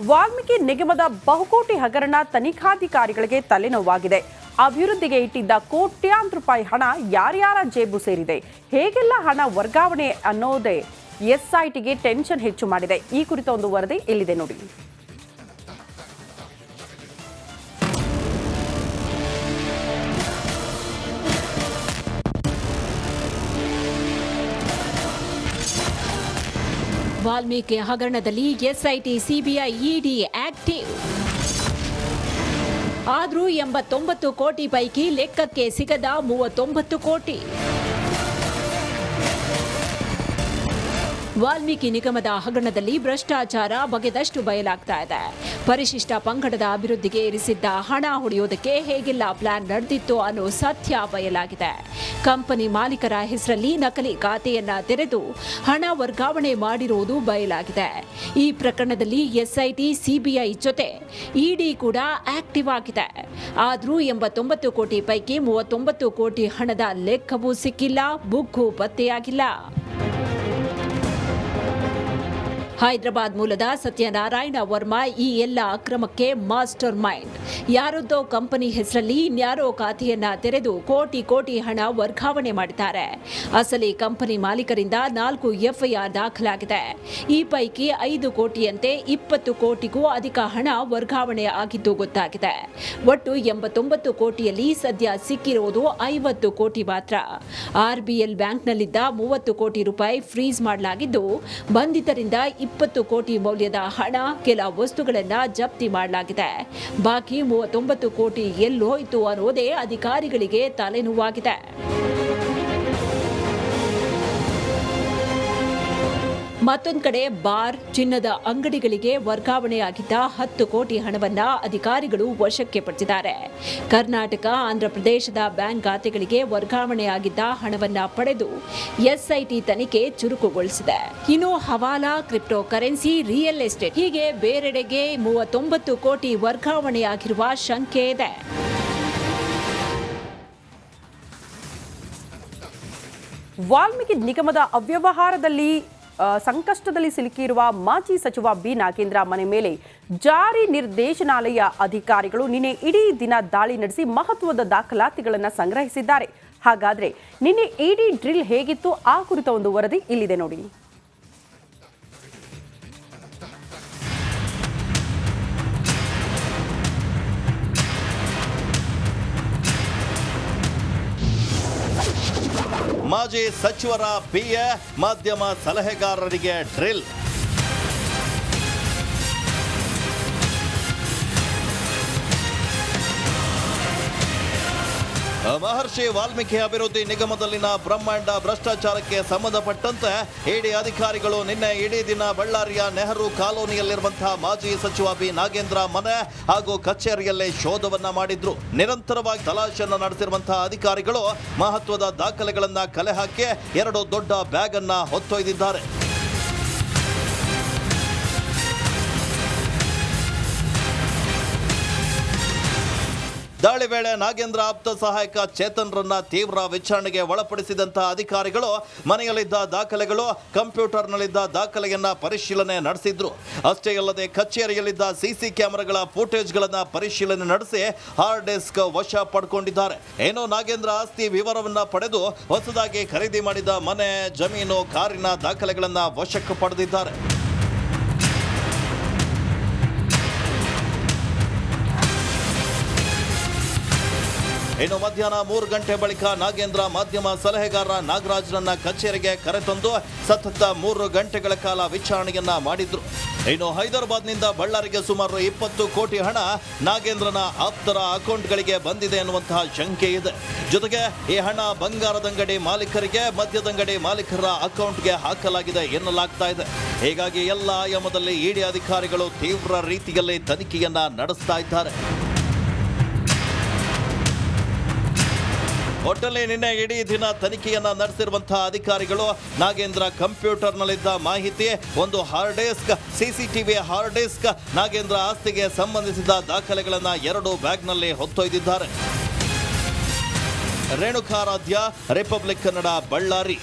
ವಾಲ್ಮೀಕಿ ನಿಗಮದ ಬಹುಕೋಟಿ ಹಗರಣ ತನಿಖಾಧಿಕಾರಿಗಳಿಗೆ ತಲೆನೋವಾಗಿದೆ. ಅಭಿವೃದ್ಧಿಗೆ ಇಟ್ಟಿದ್ದ ಕೋಟ್ಯಾಂತರ ರೂಪಾಯಿ ಹಣ ಯಾರ್ಯಾರ ಜೇಬು ಸೇರಿದೆ, ಹೇಗೆಲ್ಲ ಹಣ ವರ್ಗಾವಣೆ ಅನ್ನೋದೇ ಎಸ್ಐಟಿಗೆ ಟೆನ್ಷನ್ ಹೆಚ್ಚು ಮಾಡಿದೆ. ಈ ಕುರಿತ ಒಂದು ವರದಿ ಇಲ್ಲಿದೆ ನೋಡಿ. ವಾಲ್ಮೀಕಿ ಹಗರಣದಲ್ಲಿ ಎಸ್ಐಟಿ, ಸಿಬಿಐ, ಇಡಿ ಆಕ್ಟಿವ್. ಆದರೂ 89 ಕೋಟಿ ಪೈಕಿ ಲೆಕ್ಕಕ್ಕೆ ಸಿಗದ 39 ಕೋಟಿ. ವಾಲ್ಮೀಕಿ ನಿಗಮದ ಹಗರಣದಲ್ಲಿ ಭ್ರಷ್ಟಾಚಾರ ಬಗೆದಷ್ಟು ಬಯಲಾಗ್ತಾ ಇದೆ. ಪರಿಶಿಷ್ಟ ಪಂಗಡದ ಅಭಿವೃದ್ಧಿಗೆ ಇರಿಸಿದ್ದ ಹಣ ಹೊಡೆಯೋದಕ್ಕೆ ಹೇಗೆಲ್ಲ ಪ್ಲಾನ್ ನಡೆದಿತ್ತು ಅನ್ನೋ ಸತ್ಯ ಬಯಲಾಗಿದೆ. ಕಂಪನಿ ಮಾಲೀಕರ ಹೆಸರಲ್ಲಿ ನಕಲಿ ಖಾತೆಯನ್ನ ತೆರೆದು ಹಣ ವರ್ಗಾವಣೆ ಮಾಡಿರುವುದು ಬಯಲಾಗಿದೆ. ಈ ಪ್ರಕರಣದಲ್ಲಿ ಎಸ್ಐಟಿ, ಸಿಬಿಐ ಜೊತೆ ಇಡಿ ಕೂಡ ಆಕ್ಟಿವ್ ಆಗಿದೆ. ಆದರೂ 89 ಕೋಟಿ ಪೈಕಿ 39 ಕೋಟಿ ಹಣದ ಲೆಕ್ಕವೂ ಸಿಕ್ಕಿಲ್ಲ, ಬುಕ್ಕು ಪತ್ತೆಯಾಗಿಲ್ಲ. ಹೈದರಾಬಾದ್ ಮೂಲದ ಸತ್ಯನಾರಾಯಣ ವರ್ಮಾ ಈ ಎಲ್ಲ ಅಕ್ರಮಕ್ಕೆ ಮಾಸ್ಟರ್ ಮೈಂಡ್. ಯಾರದ್ದೋ ಕಂಪನಿ ಹೆಸರಲ್ಲಿ ಇನ್ಯಾರೋ ಖಾತೆಯನ್ನ ತೆರೆದು ಕೋಟಿ ಕೋಟಿ ಹಣ ವರ್ಗಾವಣೆ ಮಾಡಿದ್ದಾರೆ. ಅಸಲಿ ಕಂಪನಿ ಮಾಲೀಕರಿಂದ 4 ಎಫ್ಐಆರ್ ದಾಖಲಾಗಿದೆ. ಈ ಪೈಕಿ 5 ಕೋಟಿಯಂತೆ 20 ಕೋಟಿಗೂ ಅಧಿಕ ಹಣ ವರ್ಗಾವಣೆ ಆಗಿದ್ದು ಗೊತ್ತಾಗಿದೆ. ಒಟ್ಟು 89 ಕೋಟಿಯಲ್ಲಿ ಸದ್ಯ ಸಿಕ್ಕಿರುವುದು 50 ಕೋಟಿ ಮಾತ್ರ. ಆರ್ಬಿಎಲ್ ಬ್ಯಾಂಕ್ನಲ್ಲಿದ್ದ 30 ಕೋಟಿ ರೂಪಾಯಿ ಫ್ರೀಸ್ ಮಾಡಲಾಗಿದ್ದು, ಬಂಧಿತರಿಂದ 20 ಕೋಟಿ ಮೌಲ್ಯದ ಹಣ, ಕೆಲ ವಸ್ತುಗಳನ್ನು ಜಪ್ತಿ ಮಾಡಲಾಗಿದೆ. ಬಾಕಿ 39 ಕೋಟಿ ಎಲ್ಲೋಯ್ತು ಅನ್ನೋದೇ ಅಧಿಕಾರಿಗಳಿಗೆ ತಲೆನೋವಾಗಿದೆ. ಮತ್ತೊಂದು ಕಡೆ ಬಾರ್, ಚಿನ್ನದ ಅಂಗಡಿಗಳಿಗೆ ವರ್ಗಾವಣೆಯಾಗಿದ್ದ 10 ಕೋಟಿ ಹಣವನ್ನ ಅಧಿಕಾರಿಗಳು ವಶಕ್ಕೆ ಪಡೆದಿದ್ದಾರೆ. ಕರ್ನಾಟಕ, ಆಂಧ್ರಪ್ರದೇಶದ ಬ್ಯಾಂಕ್ ಖಾತೆಗಳಿಗೆ ವರ್ಗಾವಣೆಯಾಗಿದ್ದ ಹಣವನ್ನ ಪಡೆದು ಎಸ್ಐಟಿ ತನಿಖೆ ಚುರುಕುಗೊಳಿಸಿದೆ. ಇನ್ನು ಹವಾಲಾ, ಕ್ರಿಪ್ಟೋ ಕರೆನ್ಸಿ, ರಿಯಲ್ ಎಸ್ಟೇಟ್ ಹೀಗೆ ಬೇರೆಡೆಗೆ 39 ಕೋಟಿ ವರ್ಗಾವಣೆಯಾಗಿರುವ ಶಂಕೆ ಇದೆ. ವಾಲ್ಮೀಕಿ ನಿಗಮದ ಅವ್ಯವಹಾರದಲ್ಲಿ ಸಂಕಷ್ಟದಲ್ಲಿ ಸಿಲುಕಿರುವ ಮಾಜಿ ಸಚಿವ ಬಿ ನಾಗೇಂದ್ರ ಮನೆ ಮೇಲೆ ಜಾರಿ ನಿರ್ದೇಶನಾಲಯ ಅಧಿಕಾರಿಗಳು ನಿನ್ನೆ ಇಡೀ ದಿನ ದಾಳಿ ನಡೆಸಿ ಮಹತ್ವದ ದಾಖಲಾತಿಗಳನ್ನು ಸಂಗ್ರಹಿಸಿದ್ದಾರೆ. ಹಾಗಾದ್ರೆ ನಿನ್ನೆ ಇಡಿ ಡ್ರಿಲ್ ಹೇಗಿತ್ತು, ಆ ಕುರಿತ ಒಂದು ವರದಿ ಇಲ್ಲಿದೆ ನೋಡಿ. ಮಾಜಿ ಸಚಿವರ ಪಿಎ, ಮಾಧ್ಯಮ ಸಲಹೆಗಾರರಿಗೆ ಡ್ರಿಲ್. ಮಹರ್ಷಿ ವಾಲ್ಮೀಕಿ ಅಭಿವೃದ್ಧಿ ನಿಗಮದಲ್ಲಿನ ಬ್ರಹ್ಮಾಂಡ ಭ್ರಷ್ಟಾಚಾರಕ್ಕೆ ಸಂಬಂಧಪಟ್ಟಂತೆ ಇಡಿ ಅಧಿಕಾರಿಗಳು ನಿನ್ನೆ ಇಡೀ ದಿನ ಬಳ್ಳಾರಿಯ ನೆಹರು ಕಾಲೋನಿಯಲ್ಲಿರುವಂತಹ ಮಾಜಿ ಸಚಿವ ಬಿ ನಾಗೇಂದ್ರ ಮನೆ ಹಾಗೂ ಕಚೇರಿಯಲ್ಲೇ ಶೋಧವನ್ನ ಮಾಡಿದ್ರು. ನಿರಂತರವಾಗಿ ತಲಾಶೆಯನ್ನು ನಡೆಸಿರುವಂತಹ ಅಧಿಕಾರಿಗಳು ಮಹತ್ವದ ದಾಖಲೆಗಳನ್ನ ಕಲೆ ಹಾಕಿ 2 ದೊಡ್ಡ ಬ್ಯಾಗ್ ಅನ್ನ ಹೊತ್ತೊಯ್ದಿದ್ದಾರೆ. ದಾಳಿ ವೇಳೆ ನಾಗೇಂದ್ರ ಆಪ್ತ ಸಹಾಯಕ ಚೇತನ್ರನ್ನ ತೀವ್ರ ವಿಚಾರಣೆಗೆ ಒಳಪಡಿಸಿದಂತಹ ಅಧಿಕಾರಿಗಳು ಮನೆಯಲ್ಲಿದ್ದ ದಾಖಲೆಗಳು, ಕಂಪ್ಯೂಟರ್ನಲ್ಲಿದ್ದ ದಾಖಲೆಯನ್ನ ಪರಿಶೀಲನೆ ನಡೆಸಿದ್ರು. ಅಷ್ಟೇ ಅಲ್ಲದೆ ಕಚೇರಿಯಲ್ಲಿದ್ದ ಸಿಸಿ ಕ್ಯಾಮೆರಾಗಳ ಫುಟೇಜ್ಗಳನ್ನ ಪರಿಶೀಲನೆ ನಡೆಸಿ ಹಾರ್ಡ್ ಡಿಸ್ಕ್ ವಶ ಪಡ್ಕೊಂಡಿದ್ದಾರೆ. ಏನೋ ನಾಗೇಂದ್ರ ಆಸ್ತಿ ವಿವರವನ್ನ ಪಡೆದು ಹೊಸದಾಗಿ ಖರೀದಿ ಮಾಡಿದ ಮನೆ, ಜಮೀನು, ಕಾರಿನ ದಾಖಲೆಗಳನ್ನ ವಶಕ್ಕೆ ಪಡೆದಿದ್ದಾರೆ. ಇನ್ನು ಮಧ್ಯಾಹ್ನ 3 ಗಂಟೆ ಬಳಿಕ ನಾಗೇಂದ್ರ ಮಾಧ್ಯಮ ಸಲಹೆಗಾರ ನಾಗರಾಜ್ರನ್ನ ಕಚೇರಿಗೆ ಕರೆತಂದು ಸತತ 3 ಗಂಟೆಗಳ ಕಾಲ ವಿಚಾರಣೆಯನ್ನ ಮಾಡಿದ್ರು. ಇನ್ನು ಹೈದರಾಬಾದ್ನಿಂದ ಬಳ್ಳಾರಿಗೆ ಸುಮಾರು 20 ಕೋಟಿ ಹಣ ನಾಗೇಂದ್ರನ ಆಪ್ತರ ಅಕೌಂಟ್ಗಳಿಗೆ ಬಂದಿದೆ ಎನ್ನುವಂತಹ ಶಂಕೆ ಇದೆ. ಜೊತೆಗೆ ಈ ಹಣ ಬಂಗಾರದಂಗಡಿ ಮಾಲೀಕರಿಗೆ, ಮದ್ಯದಂಗಡಿ ಮಾಲೀಕರ ಅಕೌಂಟ್ಗೆ ಹಾಕಲಾಗಿದೆ ಎನ್ನಲಾಗ್ತಾ ಇದೆ. ಹೀಗಾಗಿ ಎಲ್ಲ ಆಯಾಮದಲ್ಲಿ ಇಡಿ ಅಧಿಕಾರಿಗಳು ತೀವ್ರ ರೀತಿಯಲ್ಲಿ ತನಿಖೆಯನ್ನ ನಡೆಸ್ತಾ ಇದ್ದಾರೆ. ಒಟ್ಟಲ್ಲಿ ನಿನ್ನೆ ಇಡೀ ದಿನ ತನಿಖೆಯನ್ನ ನಡೆಸಿರುವಂತಹ ಅಧಿಕಾರಿಗಳು ನಾಗೇಂದ್ರ ಕಂಪ್ಯೂಟರ್ನಲ್ಲಿದ್ದ ಮಾಹಿತಿ, ಒಂದು hard disk, CCTV hard disk, Nagendra ಆಸ್ತಿಗೆ ಸಂಬಂಧಿಸಿದ ದಾಖಲೆಗಳನ್ನ 2 ಬ್ಯಾಗ್ನಲ್ಲಿ ಹೊತ್ತೊಯ್ದಿದ್ದಾರೆ. ರೇಣುಕಾರಾಧ್ಯ, ರಿಪಬ್ಲಿಕ್ ಕನ್ನಡ, ಬಳ್ಳಾರಿ.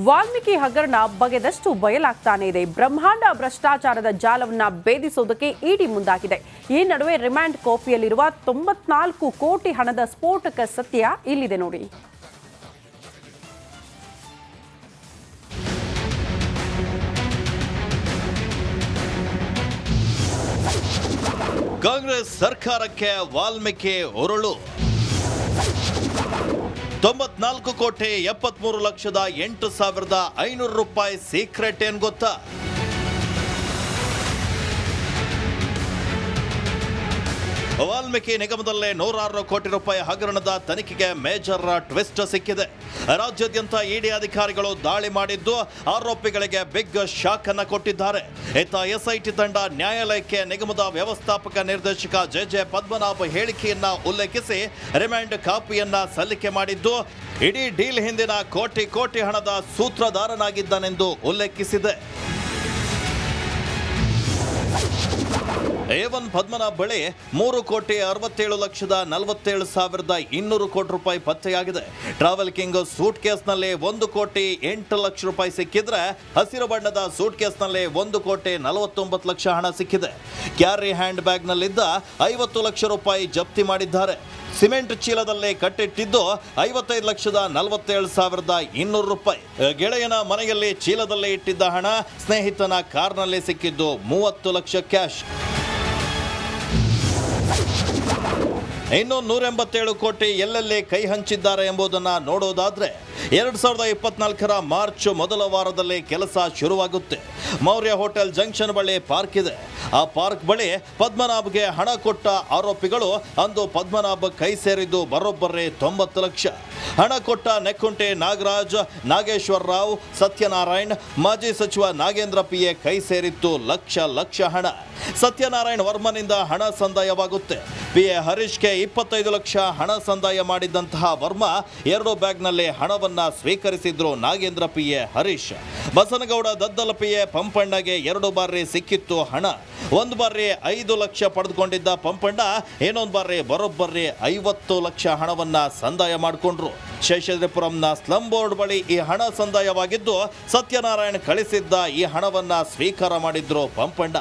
ವಾಲ್ಮೀಕಿ ಹಗರಣ ಬಗೆದಷ್ಟು ಬಯಲಾಗ್ತಾನೆ ಇದೆ. ಬ್ರಹ್ಮಾಂಡ ಭ್ರಷ್ಟಾಚಾರದ ಜಾಲವನ್ನ ಭೇದಿಸುವುದಕ್ಕೆ ಇಡಿ ಮುಂದಾಗಿದೆ. ಈ ನಡುವೆ ರಿಮಾಂಡ್ ಕಾಪಿಯಲ್ಲಿರುವ 94 ಕೋಟಿ ಹಣದ ಸ್ಫೋಟಕ ಸತ್ಯ ಇಲ್ಲಿದೆ ನೋಡಿ. ಕಾಂಗ್ರೆಸ್ ಸರ್ಕಾರಕ್ಕೆ ವಾಲ್ಮೀಕಿ ಉರುಳು. 94 ಕೋಟಿ 73,08,500 ರೂಪಾಯಿ ಸೀಕ್ರೆಟ್ ಏನ್ ಗೊತ್ತಾ? ವಾಲ್ಮೀಕಿ ನಿಗಮದಲ್ಲೇ 106 ಕೋಟಿ ರೂಪಾಯಿ ಹಗರಣದ ತನಿಖೆಗೆ ಮೇಜರ್ ಟ್ವಿಸ್ಟ್ ಸಿಕ್ಕಿದೆ. ರಾಜ್ಯಾದ್ಯಂತ ಇಡಿ ಅಧಿಕಾರಿಗಳು ದಾಳಿ ಮಾಡಿದ್ದು ಆರೋಪಿಗಳಿಗೆ ಬಿಗ್ ಶಾಕ್ ಅನ್ನ ಕೊಟ್ಟಿದ್ದಾರೆ. ಇತ್ತ ಎಸ್ಐಟಿ ತಂಡ ನ್ಯಾಯಾಲಯಕ್ಕೆ ನಿಗಮದ ವ್ಯವಸ್ಥಾಪಕ ನಿರ್ದೇಶಕ ಜೆ ಪದ್ಮನಾಭ ಹೇಳಿಕೆಯನ್ನ ಉಲ್ಲೇಖಿಸಿ ರಿಮಾಂಡ್ ಕಾಪಿಯನ್ನ ಸಲ್ಲಿಕೆ ಮಾಡಿದ್ದು ಇಡೀ ಡೀಲ್ ಹಿಂದಿನ ಕೋಟಿ ಹಣದ ಸೂತ್ರಧಾರನಾಗಿದ್ದಾನೆಂದು ಉಲ್ಲೇಖಿಸಿದೆ. A1 ಪದ್ಮನಾಭ್ ಬಳಿ 3,67,47,200 ಕೋಟಿ ರೂಪಾಯಿ ಪತ್ತೆಯಾಗಿದೆ. ಟ್ರಾವೆಲ್ ಕಿಂಗ್ ಸೂಟ್ ಕೇಸ್ನಲ್ಲಿ 1,08,00,000 ರೂಪಾಯಿ ಸಿಕ್ಕಿದ್ರೆ ಹಸಿರು ಬಣ್ಣದ ಸೂಟ್ ಕೇಸ್ನಲ್ಲಿ 1,49,00,000 ಹಣ ಸಿಕ್ಕಿದೆ. ಕ್ಯಾರಿ ಹ್ಯಾಂಡ್ ಬ್ಯಾಗ್ನಲ್ಲಿದ್ದ 50 ಲಕ್ಷ ರೂಪಾಯಿ ಜಪ್ತಿ ಮಾಡಿದ್ದಾರೆ. ಸಿಮೆಂಟ್ ಚೀಲದಲ್ಲೇ ಕಟ್ಟಿಟ್ಟಿದ್ದು 55,47,200 ರೂಪಾಯಿ. ಗೆಳೆಯನ ಮನೆಯಲ್ಲಿ ಚೀಲದಲ್ಲೇ ಇಟ್ಟಿದ್ದ ಹಣ, ಸ್ನೇಹಿತನ ಕಾರ್ನಲ್ಲಿ ಸಿಕ್ಕಿದ್ದು 30 ಲಕ್ಷ ಕ್ಯಾಶ್. ಇನ್ನು 187 ಕೋಟಿ ಎಲ್ಲೆಲ್ಲಿ ಕೈ ಹಂಚಿದ್ದಾರೆ ಎಂಬುದನ್ನು ನೋಡೋದಾದ್ರೆ 2024ರ ಮಾರ್ಚ್ ಮೊದಲ ವಾರದಲ್ಲಿ ಕೆಲಸ ಶುರುವಾಗುತ್ತೆ. ಮೌರ್ಯ ಹೋಟೆಲ್ ಜಂಕ್ಷನ್ ಬಳಿ ಪಾರ್ಕ್ ಇದೆ. ಆ ಪಾರ್ಕ್ ಬಳಿ ಪದ್ಮನಾಭ್ಗೆ ಹಣ ಕೊಟ್ಟ ಆರೋಪಿಗಳು ಅಂದು ಪದ್ಮನಾಭ್ ಕೈ ಸೇರಿದ್ದು ಬರೋಬ್ಬರಿ 90 ಲಕ್ಷ. ಹಣ ಕೊಟ್ಟ ನೆಕ್ಕುಂಟೆ ನಾಗರಾಜ್, ನಾಗೇಶ್ವರ ರಾವ್, ಸತ್ಯನಾರಾಯಣ್, ಮಾಜಿ ಸಚಿವ ನಾಗೇಂದ್ರ PA ಕೈ ಸೇರಿತ್ತು ಲಕ್ಷ ಹಣ. ಸತ್ಯನಾರಾಯಣ್ ವರ್ಮನಿಂದ ಹಣ ಸಂದಾಯವಾಗುತ್ತೆ. PA ಹರೀಶ್ಗೆ 25 ಲಕ್ಷ ಹಣ ಸಂದಾಯ ಮಾಡಿದ್ದಂತಹ ವರ್ಮ 2 ಬ್ಯಾಗ್ನಲ್ಲಿ ಹಣವನ್ನ ಸ್ವೀಕರಿಸಿದ್ರು ನಾಗೇಂದ್ರ PA ಹರೀಶ್. ಬಸನಗೌಡ ದದ್ದಲ PA ಪಂಪಣ್ಣಗೆ 2 ಬಾರಿ ಸಿಕ್ಕಿತ್ತು ಹಣ. 1 ಬಾರಿ 5 ಲಕ್ಷ ಪಡೆದುಕೊಂಡಿದ್ದ ಪಂಪಣ್ಣ ಇನ್ನೊಂದು ಬಾರಿ ಬರೋಬ್ಬರಿ 50 ಲಕ್ಷ ಹಣವನ್ನ ಸಂದಾಯ ಮಾಡಿಕೊಂಡ್ರು. ಶೇಷಾದ್ರಿಪುರಂನ ಸ್ಲಂ ಬೋರ್ಡ್ ಬಳಿ ಈ ಹಣ ಸಂದಾಯವಾಗಿದ್ದು ಸತ್ಯನಾರಾಯಣ್ ಕಳಿಸಿದ್ದ ಈ ಹಣವನ್ನ ಸ್ವೀಕಾರ ಮಾಡಿದ್ರು ಪಂಪಣ್ಣ.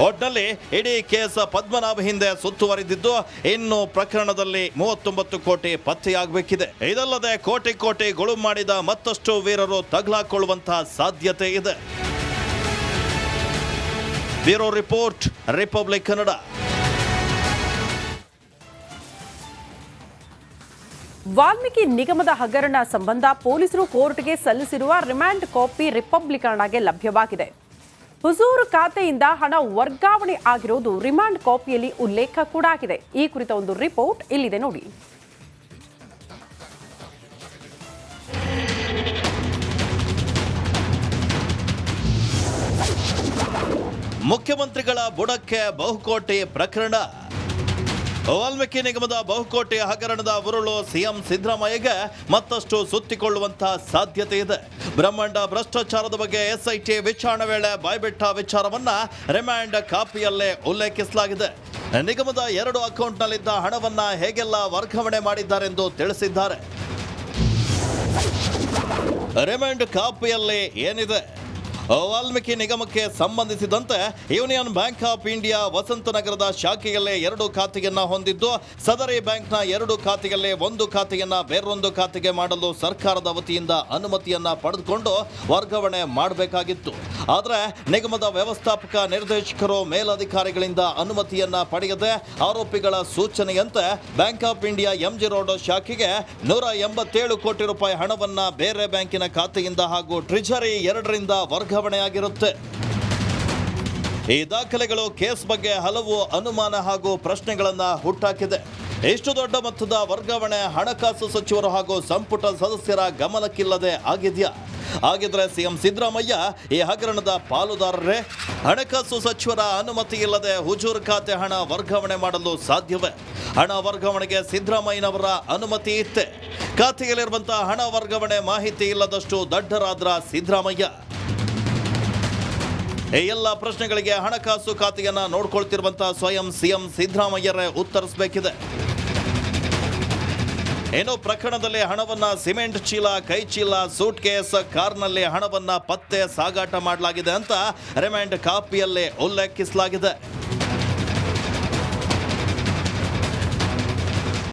ಒಟ್ನಲ್ಲಿ ಇಡೀ ಕೇಸ್ ಪದ್ಮನಾಭ ಹಿಂದೆ ಸುತ್ತುವರಿದಿದ್ದು ಇನ್ನು ಪ್ರಕರಣದಲ್ಲಿ 39 ಕೋಟಿ ಪತ್ತೆಯಾಗಬೇಕಿದೆ. ಇದಲ್ಲದೆ ಕೋಟಿ ಗುಳು ಮಾಡಿದ ಮತ್ತಷ್ಟು ವೀರರು ತಗಲಾಕೊಳ್ಳುವಂತಹ ಸಾಧ್ಯತೆ ಇದೆ. Bureau report, republic Kannada. Valmiki ನಿಗಮದ ಹಗರಣ ಸಂಬಂಧ ಪೊಲೀಸರು ಕೋರ್ಟ್ಗೆ ಸಲ್ಲಿಸಿರುವ ರಿಮಾಂಡ್ ಕಾಪಿ ರಿಪಬ್ಲಿಕ್ ಕನ್ನಡಗೆ ಲಭ್ಯವಾಗಿದೆ. ಹುಜೂರು ಖಾತೆಯಿಂದ ಹಣ ವರ್ಗಾವಣೆ ಆಗಿರುವುದು ರಿಮಾಂಡ್ ಕಾಪಿಯಲ್ಲಿ ಉಲ್ಲೇಖ ಕೂಡ ಆಗಿದೆ. ಈ ಕುರಿತ ಒಂದು ರಿಪೋರ್ಟ್ ಇಲ್ಲಿದೆ ನೋಡಿ. ಮುಖ್ಯಮಂತ್ರಿಗಳ ಬುಡಕ್ಕೆ ಬಹುಕೋಟಿ ಪ್ರಕರಣ. ವಾಲ್ಮೀಕಿ ನಿಗಮದ ಬಹುಕೋಟಿ ಹಗರಣದ ಉರುಳು ಸಿಎಂ ಸಿದ್ದರಾಮಯ್ಯಗೆ ಮತ್ತಷ್ಟು ಸುತ್ತಿಕೊಳ್ಳುವಂತಹ ಸಾಧ್ಯತೆ ಇದೆ. ಬ್ರಹ್ಮಾಂಡ ಭ್ರಷ್ಟಾಚಾರದ ಬಗ್ಗೆ ಎಸ್ಐಟಿ ವಿಚಾರಣೆ ವೇಳೆ ಬಾಯ್ಬಿಟ್ಟ ವಿಚಾರವನ್ನ ರಿಮಾಂಡ್ ಕಾಪಿಯಲ್ಲೇ ಉಲ್ಲೇಖಿಸಲಾಗಿದೆ. ನಿಗಮದ 2 ಅಕೌಂಟ್ನಲ್ಲಿದ್ದ ಹಣವನ್ನ ಹೇಗೆಲ್ಲ ವರ್ಗಾವಣೆ ಮಾಡಿದ್ದಾರೆಂದು ತಿಳಿಸಿದ್ದಾರೆ. ರಿಮಾಂಡ್ ಕಾಪಿಯಲ್ಲಿ ಏನಿದೆ? ವಾಲ್ಮೀಕಿ ನಿಗಮಕ್ಕೆ ಸಂಬಂಧಿಸಿದಂತೆ ಯೂನಿಯನ್ ಬ್ಯಾಂಕ್ ಆಫ್ ಇಂಡಿಯಾ ವಸಂತನಗರದ ಶಾಖೆಯಲ್ಲೇ 2 ಖಾತೆಯನ್ನ ಹೊಂದಿದ್ದು ಸದರಿ ಬ್ಯಾಂಕ್ನ 2 ಖಾತೆಯಲ್ಲೇ 1 ಖಾತೆಯನ್ನ ಬೇರೊಂದು ಖಾತೆಗೆ ಮಾಡಲು ಸರ್ಕಾರದ ವತಿಯಿಂದ ಅನುಮತಿಯನ್ನ ಪಡೆದುಕೊಂಡು ವರ್ಗಾವಣೆ ಮಾಡಬೇಕಾಗಿತ್ತು. ಆದರೆ ನಿಗಮದ ವ್ಯವಸ್ಥಾಪಕ ನಿರ್ದೇಶಕರು ಮೇಲಧಿಕಾರಿಗಳಿಂದ ಅನುಮತಿಯನ್ನ ಪಡೆಯದೆ ಆರೋಪಿಗಳ ಸೂಚನೆಯಂತೆ bank of India MG road ಶಾಖೆಗೆ 187 ಕೋಟಿ ರೂಪಾಯಿ ಹಣವನ್ನ ಬೇರೆ ಬ್ಯಾಂಕಿನ ಖಾತೆಯಿಂದ ಹಾಗೂ ಟ್ರೆಜರಿ 2ರಿಂದ ವರ್ಗಾವಣೆಯಾಗಿರುತ್ತೆ. ಈ ದಾಖಲೆಗಳು ಕೇಸ್ ಬಗ್ಗೆ ಹಲವು ಅನುಮಾನ ಹಾಗೂ ಪ್ರಶ್ನೆಗಳನ್ನ ಹುಟ್ಟಾಕಿದೆ. ಎಷ್ಟು ದೊಡ್ಡ ಮೊತ್ತದ ವರ್ಗಾವಣೆ ಹಣಕಾಸು ಸಚಿವರು ಹಾಗೂ ಸಂಪುಟ ಸದಸ್ಯರ ಗಮನಕ್ಕಿಲ್ಲದೆ ಆಗಿದೆಯಾ? ಹಾಗಿದ್ರೆ ಸಿಎಂ ಸಿದ್ದರಾಮಯ್ಯ ಈ ಹಗರಣದ ಪಾಲುದಾರರೇ? ಹಣಕಾಸು ಸಚಿವರ ಅನುಮತಿ ಇಲ್ಲದೆ ಹುಜೂರ್ ಖಾತೆ ಹಣ ವರ್ಗಾವಣೆ ಮಾಡಲು ಸಾಧ್ಯವೇ? ಹಣ ವರ್ಗಾವಣೆಗೆ ಸಿದ್ದರಾಮಯ್ಯನವರ ಅನುಮತಿ ಇತ್ತೆ? ಖಾತೆಯಲ್ಲಿರುವಂತಹ ಹಣ ವರ್ಗಾವಣೆ ಮಾಹಿತಿ ಇಲ್ಲದಷ್ಟು ದಡ್ಡರಾದ್ರ ಸಿದ್ದರಾಮಯ್ಯ? ಈ ಎಲ್ಲ ಪ್ರಶ್ನೆಗಳಿಗೆ ಹಣಕಾಸು ಖಾತೆಯನ್ನ ನೋಡ್ಕೊಳ್ತಿರುವಂತಹ ಸ್ವಯಂ ಸಿಎಂ ಸಿದ್ದರಾಮಯ್ಯರೇ ಉತ್ತರಿಸಬೇಕಿದೆ. ಇನ್ನು ಪ್ರಕರಣದಲ್ಲಿ ಹಣವನ್ನ ಸಿಮೆಂಟ್ ಚೀಲ, ಕೈ ಚೀಲ, ಸೂಟ್ ಕೇಸ್, ಕಾರ್ನಲ್ಲಿ ಹಣವನ್ನ ಪತ್ತೆ ಸಾಗಾಟ ಮಾಡಲಾಗಿದೆ ಅಂತ ರಿಮಾಂಡ್ ಕಾಪಿಯಲ್ಲೇ ಉಲ್ಲೇಖಿಸಲಾಗಿದೆ.